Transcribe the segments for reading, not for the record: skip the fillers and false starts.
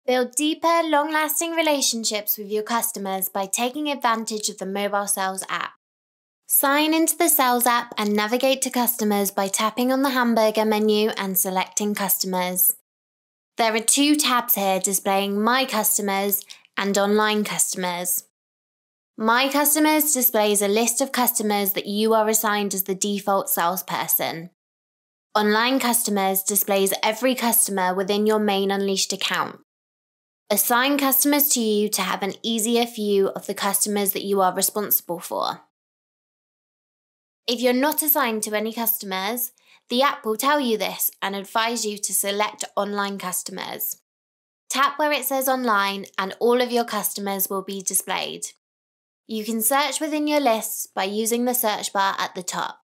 Build deeper, long-lasting relationships with your customers by taking advantage of the mobile sales app. Sign into the sales app and navigate to customers by tapping on the hamburger menu and selecting customers. There are 2 tabs here displaying My Customers and Online Customers. My Customers displays a list of customers that you are assigned as the default salesperson. Online Customers displays every customer within your main Unleashed account. Assign customers to you to have an easier view of the customers that you are responsible for. If you're not assigned to any customers, the app will tell you this and advise you to select Online Customers. Tap where it says Online and all of your customers will be displayed. You can search within your lists by using the search bar at the top.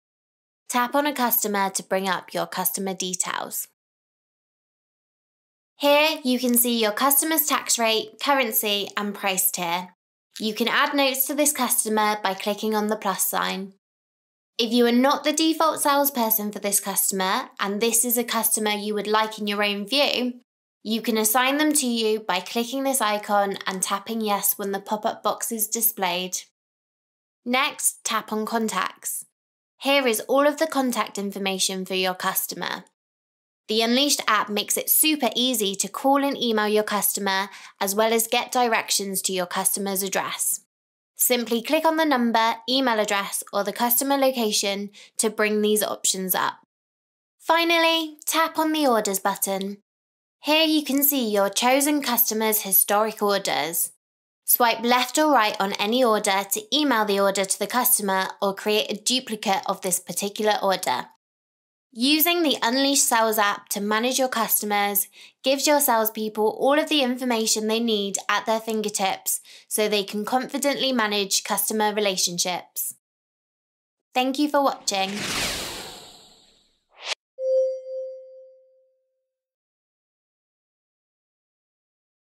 Tap on a customer to bring up your customer details. Here you can see your customer's tax rate, currency and price tier. You can add notes to this customer by clicking on the plus sign. If you are not the default salesperson for this customer and this is a customer you would like in your own view, you can assign them to you by clicking this icon and tapping yes when the pop-up box is displayed. Next, tap on Contacts. Here is all of the contact information for your customer. The Unleashed app makes it super easy to call and email your customer as well as get directions to your customer's address. Simply click on the number, email address or the customer location to bring these options up. Finally, tap on the Orders button. Here you can see your chosen customer's historic orders. Swipe left or right on any order to email the order to the customer or create a duplicate of this particular order. Using the Unleashed Sales app to manage your customers gives your salespeople all of the information they need at their fingertips so they can confidently manage customer relationships. Thank you for watching.